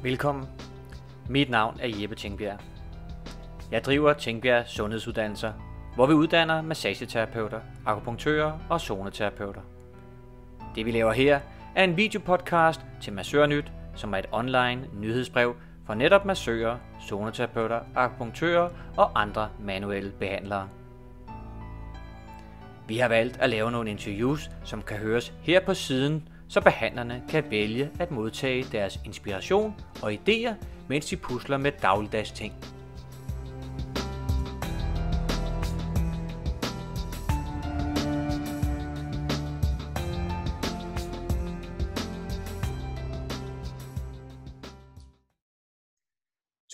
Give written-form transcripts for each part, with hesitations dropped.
Velkommen. Mit navn er Jeppe Tengbjerg. Jeg driver Tengbjerg Sundhedsuddannelser, hvor vi uddanner massageterapeuter, akupunktører og zoneterapeuter. Det vi laver her er en videopodcast til Massørnyt, som er et online nyhedsbrev for netop massører, zoneterapeuter, akupunktører og andre manuelle behandlere. Vi har valgt at lave nogle interviews, som kan høres her på siden, så behandlerne kan vælge at modtage deres inspiration og idéer, mens de pusler med dagligdags ting.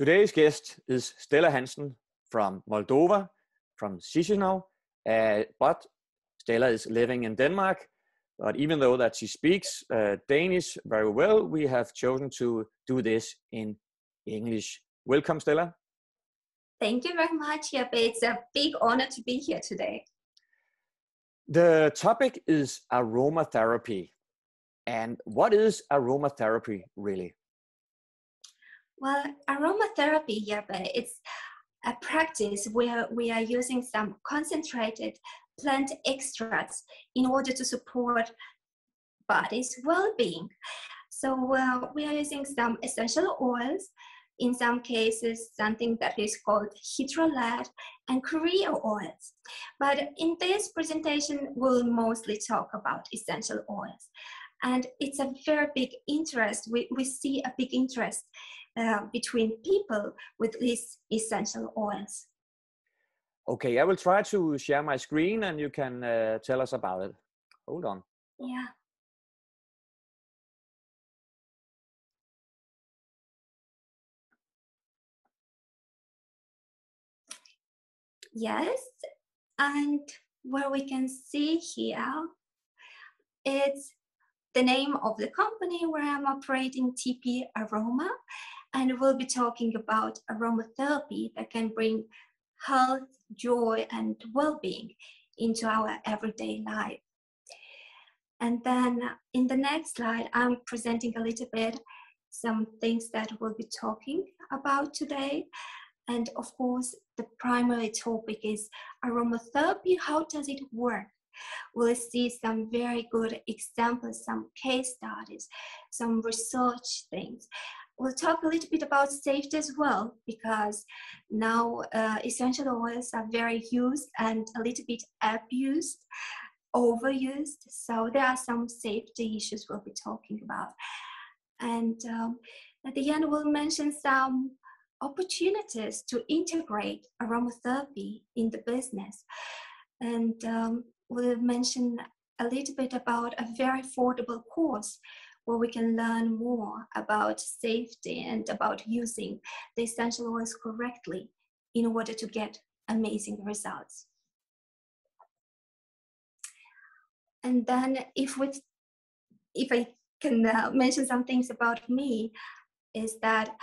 Today's guest is Stela Hansen from Moldova, from Chisinau, but Stela is living in Denmark. But even though that she speaks Danish very well, we have chosen to do this in English. Welcome, Stela. Thank you very much, Jeppe. It's a big honor to be here today. The topic is aromatherapy. And what is aromatherapy really? Well, aromatherapy, Jeppe, it's a practice where we are using some concentrated plant extracts in order to support body's well-being. So we are using some essential oils, in some cases something that is called hydrolat and Korea oils. But in this presentation, we'll mostly talk about essential oils. And it's a very big interest. We see a big interest between people with these essential oils. Okay, I will try to share my screen and you can tell us about it. Hold on. Yeah. Yes, and what we can see here, it's the name of the company where I'm operating, TP Aroma, and we'll be talking about aromatherapy that can bring health, joy, and well-being into our everyday life. And then in the next slide, I'm presenting a little bit some things that we'll be talking about today. And of course, the primary topic is aromatherapy. How does it work? We'll see some very good examples, some case studies, some research things. We'll talk a little bit about safety as well, because now essential oils are very used and a little bit abused, overused. So there are some safety issues we'll be talking about. And at the end, we'll mention some opportunities to integrate aromatherapy in the business. And we'll mention a little bit about a very affordable course where we can learn more about safety and about using the essential oils correctly in order to get amazing results. And then if I can mention some things about me, is that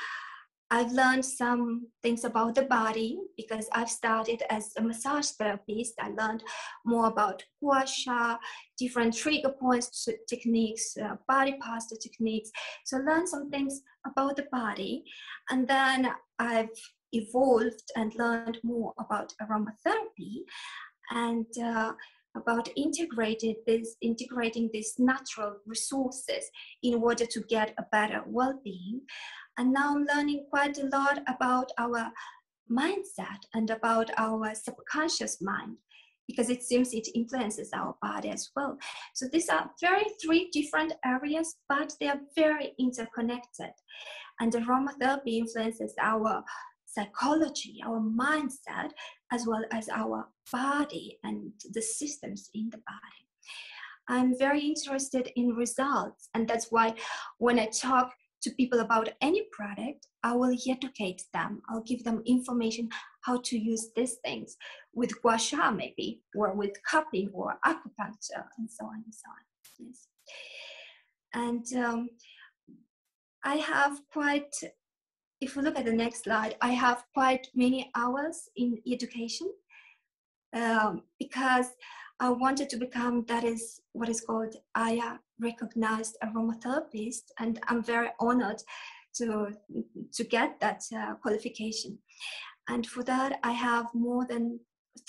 I've learned some things about the body because I've started as a massage therapist. I learned more about gua sha, different trigger points techniques, body posture techniques. So I learned some things about the body. And then I've evolved and learned more about aromatherapy and about integrating these natural resources in order to get a better well-being. And now I'm learning quite a lot about our mindset and about our subconscious mind, because it seems it influences our body as well. So these are three different areas, but they are very interconnected. And aromatherapy influences our psychology, our mindset, as well as our body and the systems in the body. I'm very interested in results, and that's why when I talk to people about any product, I will educate them. I'll give them information how to use these things with gua sha maybe, or with cupping or acupuncture, and so on and so on. Yes. And I have quite, if we look at the next slide, I have quite many hours in education because I wanted to become, that is what is called AYA recognized aromatherapist, and I'm very honored to get that qualification. And for that, I have more than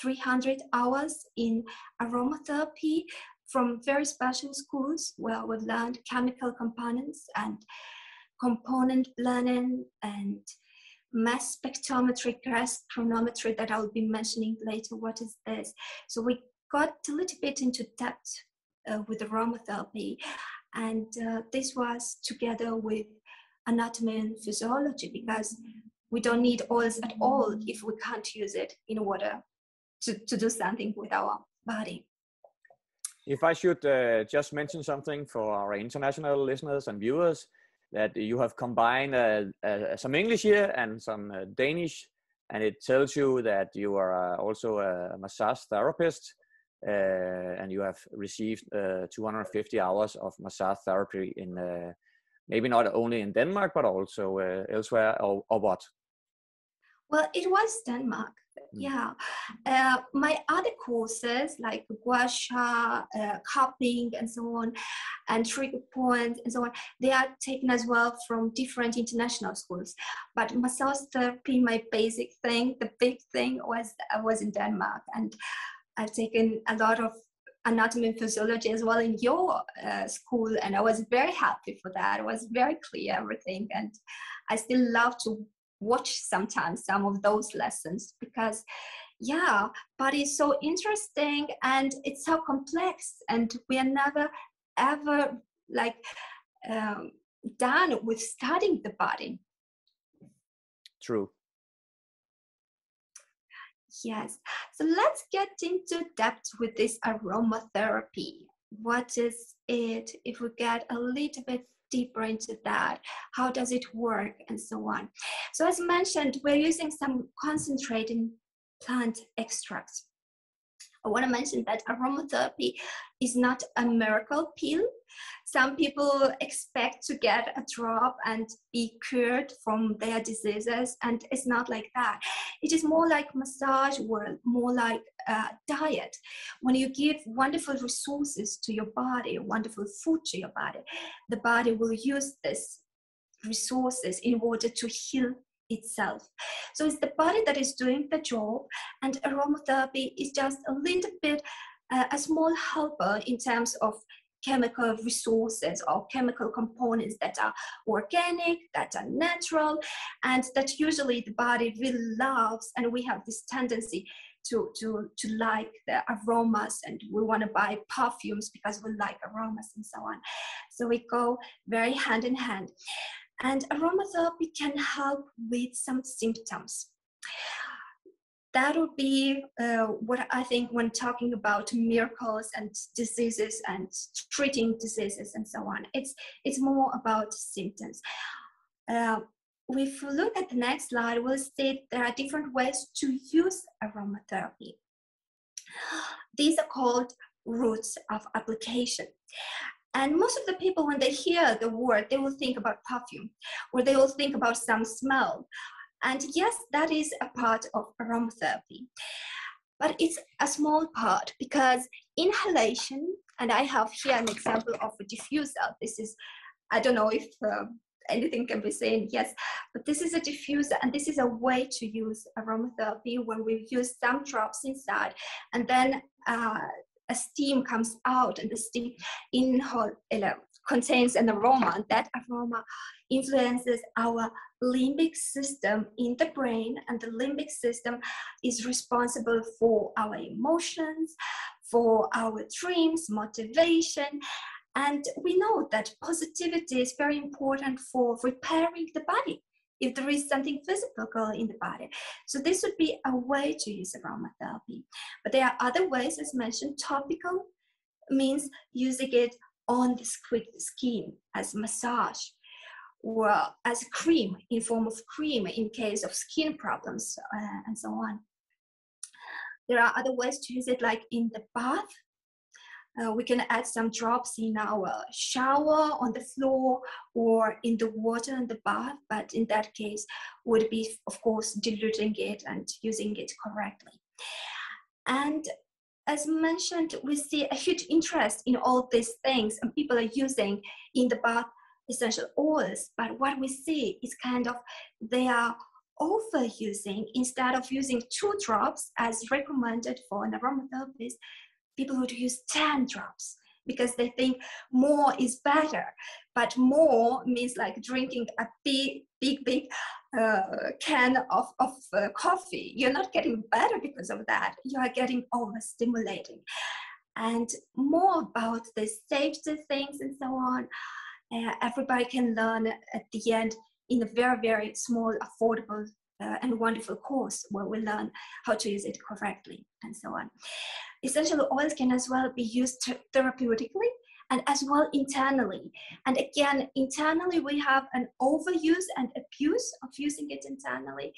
300 hours in aromatherapy from very special schools where we've learned chemical components and component blending and mass spectrometry, gas chronometry that I'll be mentioning later. What is this? So we got a little bit into depth with aromatherapy, and this was together with anatomy and physiology, because we don't need oils at all if we can't use it in order to do something with our body. If I should just mention something for our international listeners and viewers, that you have combined some English here and some Danish, and it tells you that you are also a massage therapist, and you have received 250 hours of massage therapy in maybe not only in Denmark, but also elsewhere, or what? Well, it was Denmark. Yeah. My other courses like gua sha, cupping and so on, and trigger points and so on, they are taken as well from different international schools. But massage therapy, my basic thing, the big thing was in Denmark. And I've taken a lot of anatomy and physiology as well in your school, and I was very happy for that. It was very clear, everything, and I still love to watch sometimes some of those lessons, because yeah, but it's so interesting and it's so complex, and we are never ever like done with studying the body. True. Yes, so let's get into depth with this aromatherapy. What is it? If we get a little bit deeper into that, how does it work and so on. So as mentioned, we're using some concentrated plant extracts. I want to mention that aromatherapy is not a miracle pill. Some people expect to get a drop and be cured from their diseases, and it's not like that. It is more like massage or more like diet. When you give wonderful resources to your body, wonderful food to your body, the body will use these resources in order to heal itself. So it's the body that is doing the job, and aromatherapy is just a little bit a small helper in terms of chemical resources or chemical components that are organic, that are natural, and that usually the body really loves. And we have this tendency to like the aromas, and we want to buy perfumes because we like aromas and so on. So we go very hand in hand. And aromatherapy can help with some symptoms. That would be what I think when talking about miracles and diseases and treating diseases and so on. It's more about symptoms. If we look at the next slide, we'll see there are different ways to use aromatherapy. These are called routes of application. And most of the people, when they hear the word, they will think about perfume, or they will think about some smell. And yes, that is a part of aromatherapy, but it's a small part, because inhalation, and I have here an example of a diffuser. This is, I don't know if anything can be said, yes, but this is a diffuser, and this is a way to use aromatherapy when we use some drops inside, and then a steam comes out, and the steam contains an aroma, and that aroma influences our limbic system in the brain, and the limbic system is responsible for our emotions, for our dreams, motivation. And we know that positivity is very important for repairing the body if there is something physical in the body. So this would be a way to use aromatherapy. But there are other ways, as mentioned. Topical means using it on the skin as massage, or as a cream, in form of cream in case of skin problems, and so on. There are other ways to use it, like in the bath. We can add some drops in our shower on the floor, or in the water in the bath, but in that case would be, of course, diluting it and using it correctly. And as mentioned, we see a huge interest in all these things, and people are using in the bath essential oils, but what we see is kind of they are overusing. Instead of using 2 drops as recommended for an aromatherapist, people would use 10 drops because they think more is better. But more means like drinking a big can of coffee. You're not getting better because of that. You are getting overstimulating. And more about the safety things and so on, everybody can learn at the end in a very, very small, affordable and wonderful course where we learn how to use it correctly and so on. Essential oils can as well be used therapeutically and as well internally. And again, internally we have an overuse and abuse of using it internally.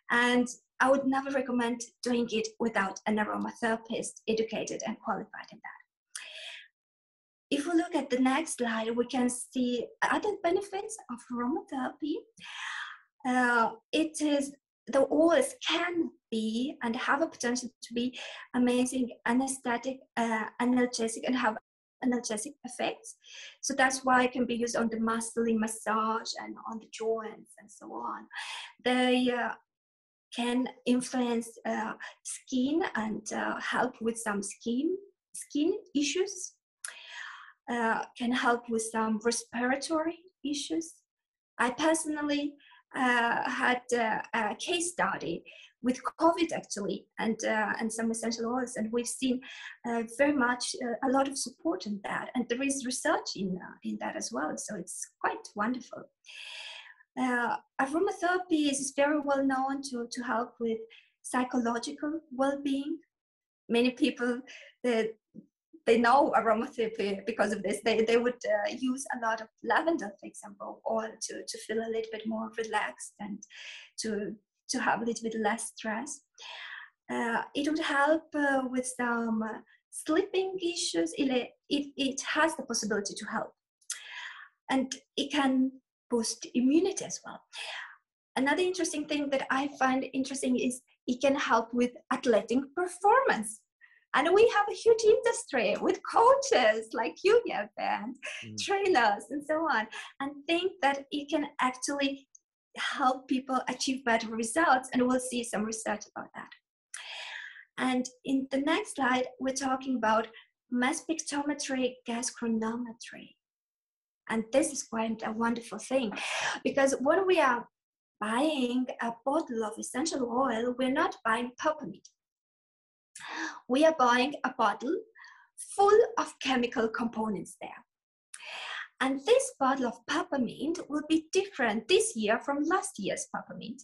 And I would never recommend doing it without an aromatherapist educated and qualified in that. If we look at the next slide, we can see other benefits of aromatherapy. It is the oils can be and have a potential to be amazing anesthetic, analgesic, and have analgesic effects. So that's why it can be used on the muscling massage and on the joints and so on. They can influence skin and help with some skin issues. Can help with some respiratory issues. I personally had a case study with COVID actually, and some essential oils, and we've seen very much a lot of support in that, and there is research in that as well, so it's quite wonderful. Aromatherapy is very well known to help with psychological well-being. Many people they know aromatherapy because of this. They would use a lot of lavender, for example, oil to feel a little bit more relaxed and to have a little bit less stress. It would help with some sleeping issues. It has the possibility to help. And it can boost immunity as well. Another interesting thing that I find interesting is it can help with athletic performance. And we have a huge industry with coaches like you, Jeppe, and trainers and so on, and think that it can actually help people achieve better results. And we'll see some research about that. And in the next slide, we're talking about mass spectrometry gas chronometry. And this is quite a wonderful thing, because when we are buying a bottle of essential oil, we're not buying peppermint. We are buying a bottle full of chemical components there. And this bottle of peppermint will be different this year from last year's peppermint.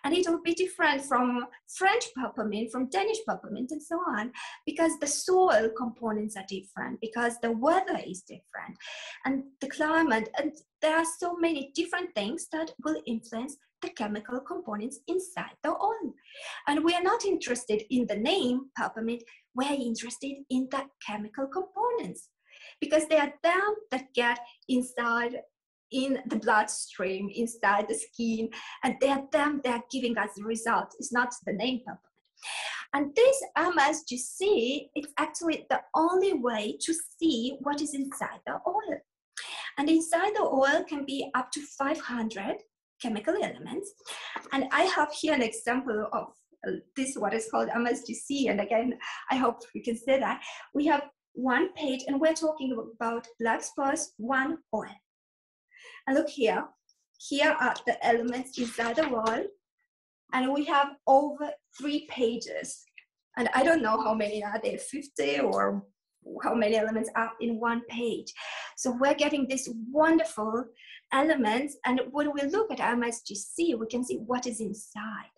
And it will be different from French peppermint, from Danish peppermint, and so on, because the soil components are different, because the weather is different, and the climate, and there are so many different things that will influence the chemical components inside the oil. And we are not interested in the name peppermint, we are interested in the chemical components, because they are them that get inside in the bloodstream, inside the skin, and they are them that are giving us the result. It's not the name peppermint. And this MSGC is actually the only way to see what is inside the oil. And inside the oil can be up to 500 chemical elements. And I have here an example of this, what is called MSGC. And again, I hope we can say that. We have one page, and we're talking about black spruce 1 oil. And look here. Here are the elements inside the oil. And we have over 3 pages. And I don't know how many are there, 50 or how many elements are in 1 page. So we're getting these wonderful elements, and when we look at MSGC, we can see what is inside.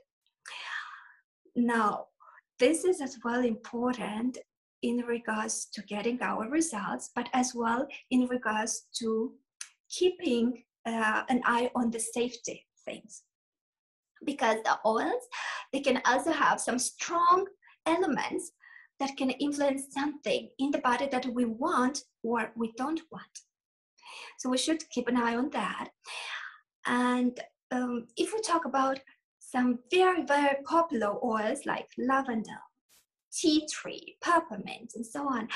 Now, this is as well important in regards to getting our results, but as well in regards to keeping an eye on the safety things. Because the oils, they can also have some strong elements that can influence something in the body that we want or we don't want. So we should keep an eye on that. And if we talk about some very, very popular oils like lavender, tea tree, peppermint, and so on,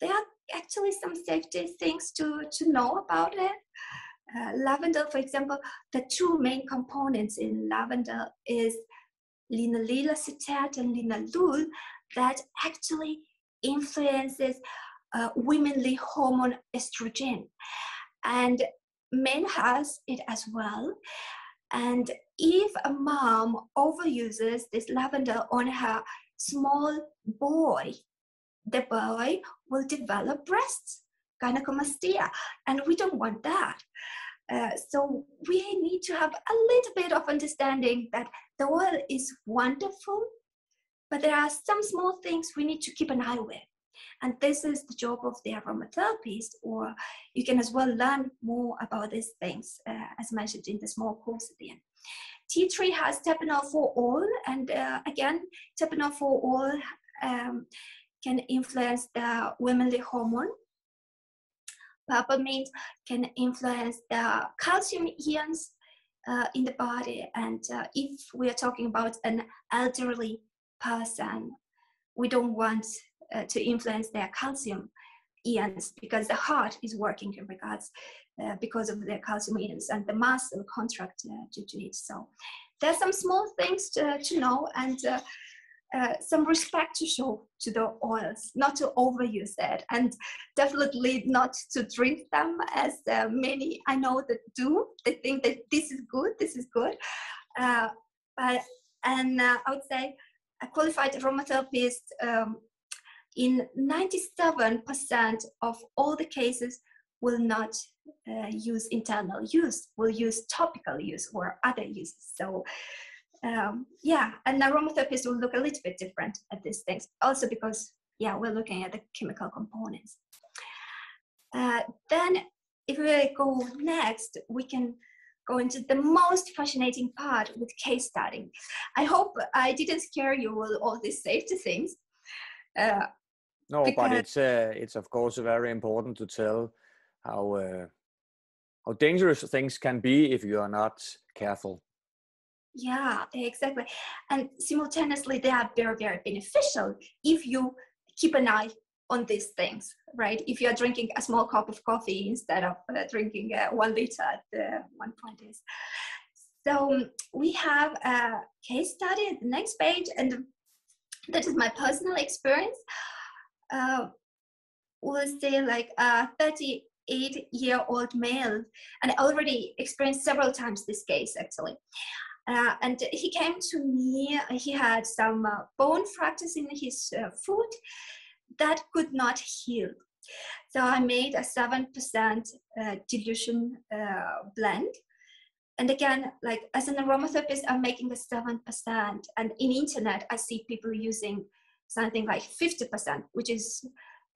they are actually some safety things to know about it. Lavender, for example, the two main components in lavender is linalool acetate and linalool that actually influences womanly hormone estrogen, and men has it as well. And if a mom overuses this lavender on her small boy, the boy will develop breasts, gynecomastia, and we don't want that. So we need to have a little bit of understanding that the oil is wonderful, but there are some small things we need to keep an eye with. And this is the job of the aromatherapist, or you can as well learn more about these things, as mentioned in the small course at the end. Tea tree has terpenol for oil, and again, terpenol for oil can influence the womanly hormone. Peppermint can influence the calcium ions in the body, and if we are talking about an elderly person, we don't want to influence their calcium ions, because the heart is working in regards because of their calcium ions, and the muscle contract due to it. So there's some small things to know, and some respect to show to the oils, not to overuse it, and definitely not to drink them, as many I know that do. They think that this is good. I would say a qualified aromatherapist in 97% of all the cases will not use internal use, will use topical use or other uses. So yeah, an aromatherapist will look a little bit different at these things, also because, yeah, we're looking at the chemical components. Then if we go next, we can go into the most fascinating part with case study. I hope I didn't scare you with all these safety things. No, but it's of course very important to tell how dangerous things can be if you are not careful. Yeah, exactly. And simultaneously, they are very, very beneficial if you keep an eye on these things, right? If you are drinking a small cup of coffee instead of drinking 1 liter at one point is. So we have a case study at the next page, and that is my personal experience. We'll say like a 38-year-old male, and I already experienced several times this case actually. And he came to me, he had some bone fractures in his foot that could not heal. So I made a 7% dilution blend. And again, like as an aromatherapist, I'm making a 7%. And in internet, I see people using something like 50%, which is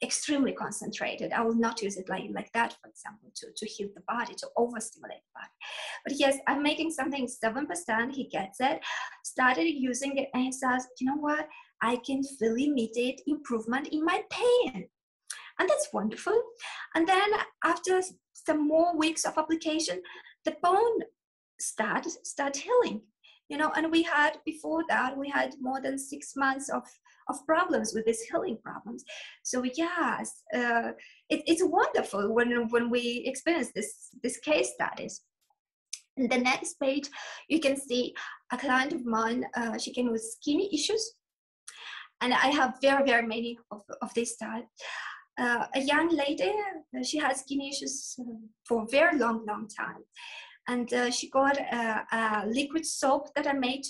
extremely concentrated. I will not use it like that, for example, to heal the body, to overstimulate the body. But yes, I'm making something 7%, he gets it, started using it, and he says, you know what, I can feel immediate improvement in my pain. And that's wonderful. And then after some more weeks of application, the bone start healing, you know, and we had, before that, we had more than 6 months of problems with these healing problems. So yes, it's wonderful when we experience this case studies. In the next page, you can see a client of mine, she came with skin issues. And I have very, very many of this type. A young lady, she had skin issues for a very long time. And she got a liquid soap that I made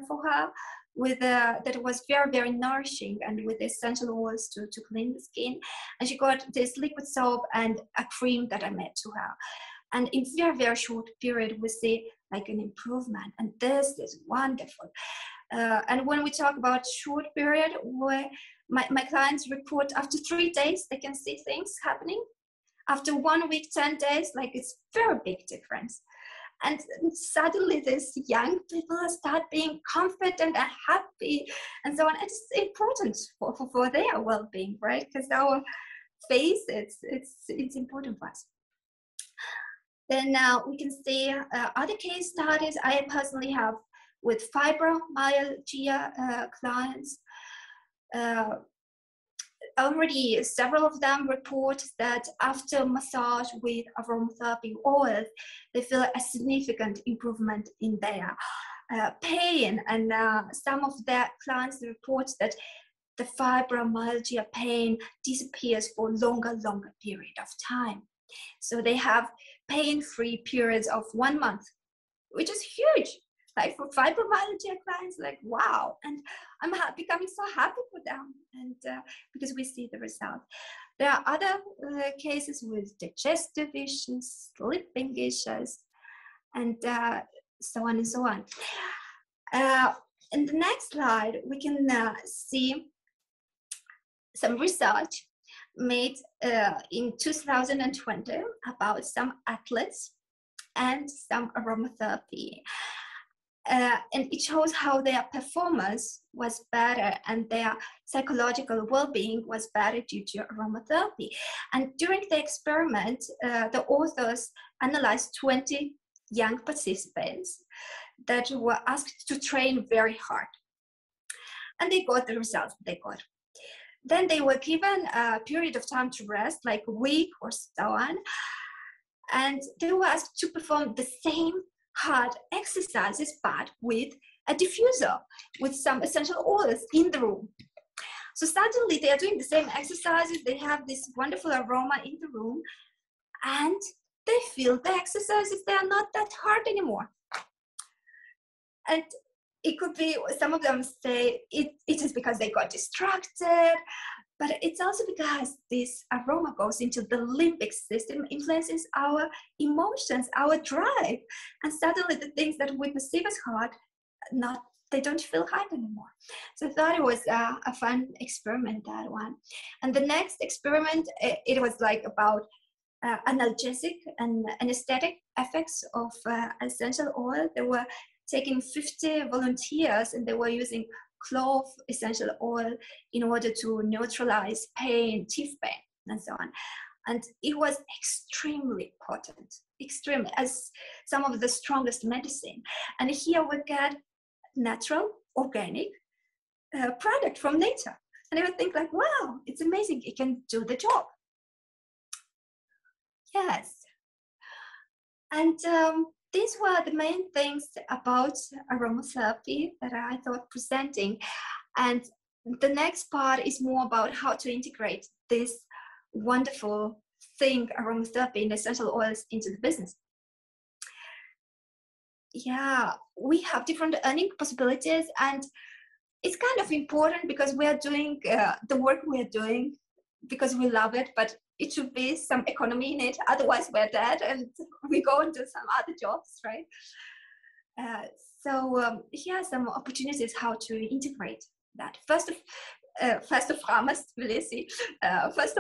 for her, with that was very, very nourishing, and with essential oils to clean the skin. And she got this liquid soap and a cream that I made to her. And in very, very short period, we see like an improvement. And this is wonderful. And when we talk about short period, where my clients report after 3 days, they can see things happening. After 1 week, 10 days, like it's very big difference. And suddenly these young people start being confident and happy and so on. It's important for their well-being, right? Because our face, it's important for us. Then we can see other case studies I personally have with fibromyalgia clients. already several of them report that after massage with aromatherapy oils, they feel a significant improvement in their pain. And some of their clients report that the fibromyalgia pain disappears for longer period of time. So they have pain-free periods of 1 month, which is huge. Like for fibromyalgia clients, like wow, and I'm becoming so happy for them, and because we see the result. There are other cases with digestive issues, sleeping issues, and so on and so on. In the next slide, we can see some research made in 2020 about some athletes and some aromatherapy. And it shows how their performance was better and their psychological well-being was better due to aromatherapy. And during the experiment, the authors analyzed 20 young participants that were asked to train very hard. And they got the results they got. Then they were given a period of time to rest, like a week or so on. And they were asked to perform the same hard exercises, but with a diffuser, with some essential oils in the room. So suddenly they are doing the same exercises, they have this wonderful aroma in the room, and they feel the exercises, they are not that hard anymore. And it could be, some of them say it is because they got distracted, but it's also because this aroma goes into the limbic system, influences our emotions, our drive. And suddenly the things that we perceive as hard, they don't feel hard anymore. So I thought it was a fun experiment, that one. And the next experiment, it was like about analgesic and anesthetic effects of essential oil. They were taking 50 volunteers and they were using clove essential oil in order to neutralize pain, teeth pain, and so on. And it was extremely potent, extremely, as some of the strongest medicine. And here we get natural, organic product from nature. And I would think like, wow, it's amazing, it can do the job. Yes. And these were the main things about aromatherapy that I thought presenting. And the next part is more about how to integrate this wonderful thing, aromatherapy and essential oils, into the business. Yeah, we have different earning possibilities, and it's kind of important because we are doing the work we are doing because we love it, but it should be some economy in it, otherwise we're dead and we go and do some other jobs, right? So here are some opportunities how to integrate that. First of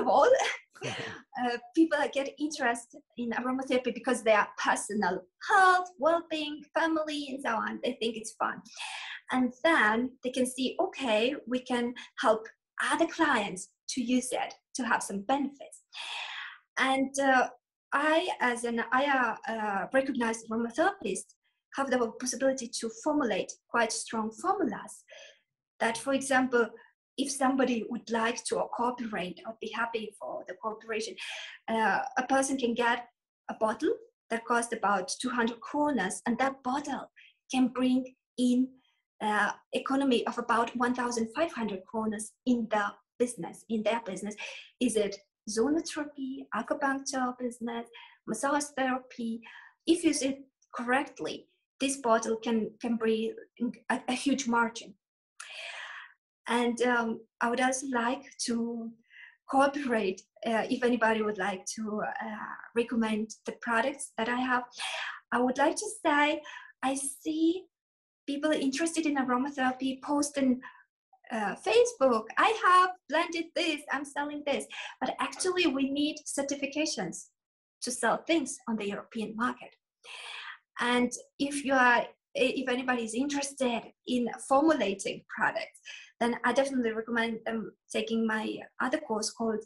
all, people get interested in aromatherapy because they are personal health, well-being, family, and so on. They think it's fun. And then they can see, okay, we can help other clients to use it, to have some benefits. And I, as an recognized aromatherapist, have the possibility to formulate quite strong formulas that, for example, if somebody would like to cooperate, I'd be happy for the cooperation. A person can get a bottle that costs about 200 kronas, and that bottle can bring in economy of about 1,500 kronas in their business. Is it Sundhedsuddannelser, acupuncture business, massage therapy? If you use it correctly, this bottle can bring a huge margin. And I would also like to cooperate if anybody would like to recommend the products that I have. I would like to say I see people interested in aromatherapy posting Facebook, I have blended this, I'm selling this. But actually we need certifications to sell things on the European market. And if anybody is interested in formulating products, then I definitely recommend them taking my other course called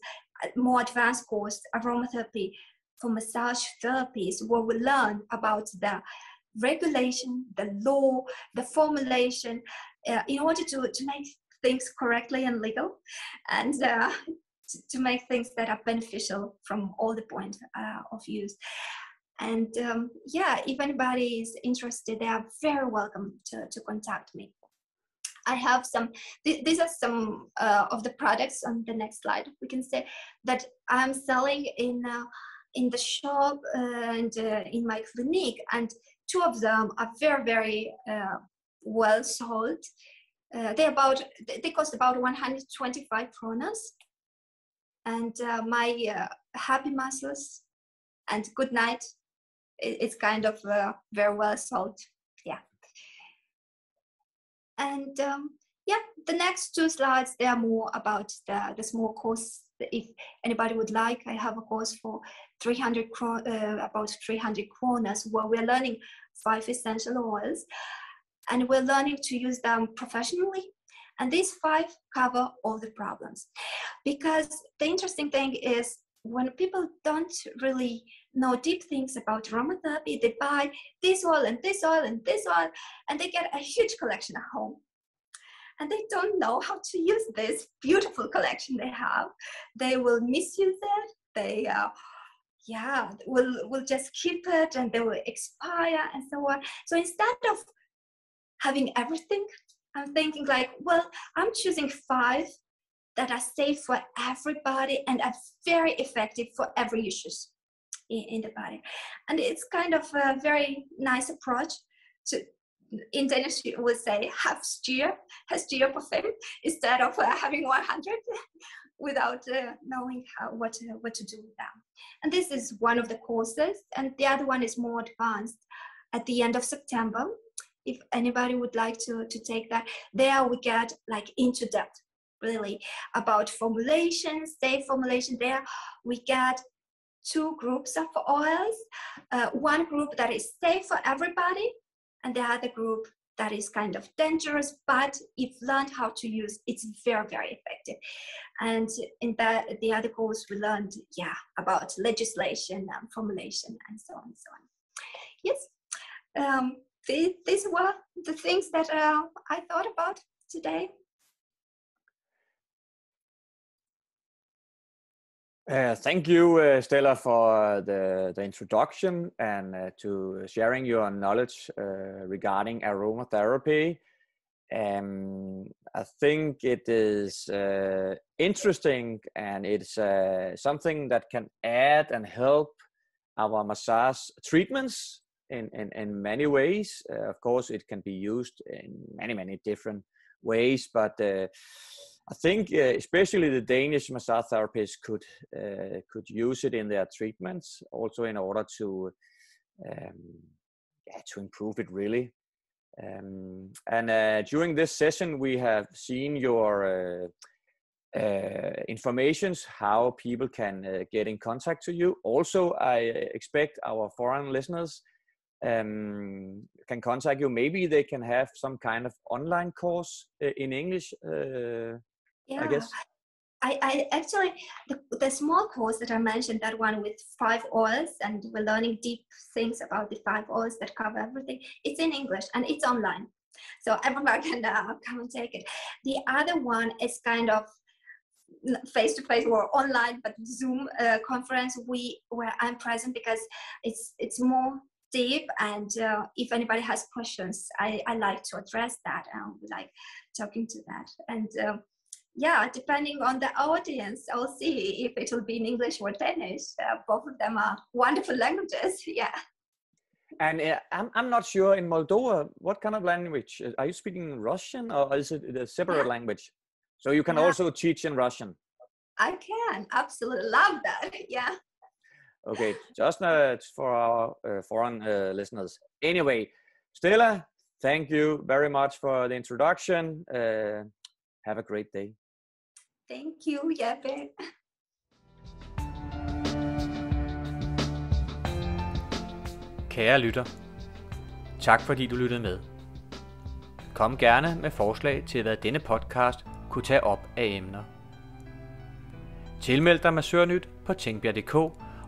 more advanced course, Aromatherapy for Massage Therapies, where we learn about the regulation, the law, the formulation, in order to make things correctly and legal, and to make things that are beneficial from all the point of use. And if anybody is interested, they are very welcome to contact me. I have some, these are some of the products on the next slide. We can say that I'm selling in the shop and in my clinic, and 2 of them are very, very well sold. They cost about 125 kronas. And my happy muscles and good night, it's kind of very well sold. Yeah. And the next 2 slides, they are more about the small course. If anybody would like, I have a course for about 300 kronas, where we're learning 5 essential oils, and we're learning to use them professionally. And these 5 cover all the problems. Because the interesting thing is, when people don't really know deep things about aromatherapy, they buy this oil and this oil and this oil, and they get a huge collection at home. And they don't know how to use this beautiful collection they have. They will misuse it. They will just keep it, and they will expire and so on. So instead of having everything, I'm thinking like, well, I'm choosing 5 that are safe for everybody and are very effective for every issues in the body. And it's kind of a very nice approach to, in Danish you would say, have styr på 5, instead of having 100 without knowing what to do with them. And this is one of the courses, and the other one is more advanced at the end of September. If anybody would like to take that, there we get like into depth, really, about formulation, safe formulation. There we get 2 groups of oils, one group that is safe for everybody, and the other group that is kind of dangerous, but if learned how to use, it's very, very effective. And in the other course, we learned, about legislation and formulation and so on and so on. Yes. These were the things that I thought about today. Thank you, Stela, for the introduction and to sharing your knowledge regarding aromatherapy. I think it is interesting, and it's something that can add and help our massage treatments in many ways. Of course, it can be used in many different ways, but I think especially the Danish massage therapists could use it in their treatments, also in order to improve it really. And during this session, we have seen your informations, how people can get in contact to you. Also, I expect our foreign listeners can contact you. Maybe they can have some kind of online course in English, I guess. I actually, the small course that I mentioned, that one with 5 oils, and we're learning deep things about the 5 oils that cover everything, it's in English and it's online. So everybody can come and take it. The other one is kind of face-to-face or online, but Zoom conference where I'm present, because it's more deep, and if anybody has questions, I like to address that, and we like talking to that. And depending on the audience, I'll see if it will be in English or Danish. Both of them are wonderful languages. Yeah. And I'm not sure, in Moldova, what kind of language? Are you speaking Russian, or is it a separate language? So you can also teach in Russian? I can, absolutely love that, yeah. Okay, just for our foreign listeners. Anyway, Stela, thank you very much for the introduction. Have a great day. Thank you, Jeppe. Kære lytter, tak fordi du lyttede med. Kom gerne med forslag til, hvad denne podcast kunne tage op af emner. Tilmeld dig Massørnyt på Tengbjerg.dk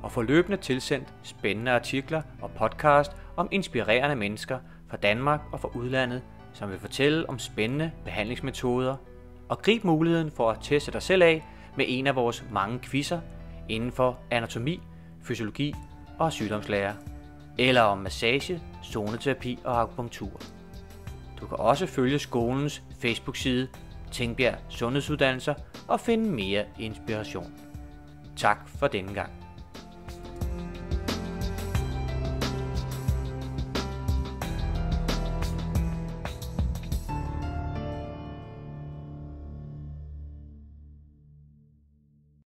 og få løbende tilsendt spændende artikler og podcast om inspirerende mennesker fra Danmark og fra udlandet, som vil fortælle om spændende behandlingsmetoder, og grib muligheden for at teste dig selv af med en af vores mange quizzer inden for anatomi, fysiologi og sygdomslære, eller om massage, zoneterapi og akupunktur. Du kan også følge skolens Facebook-side Tengbjerg Sundhedsuddannelser og finde mere inspiration. Tak for denne gang.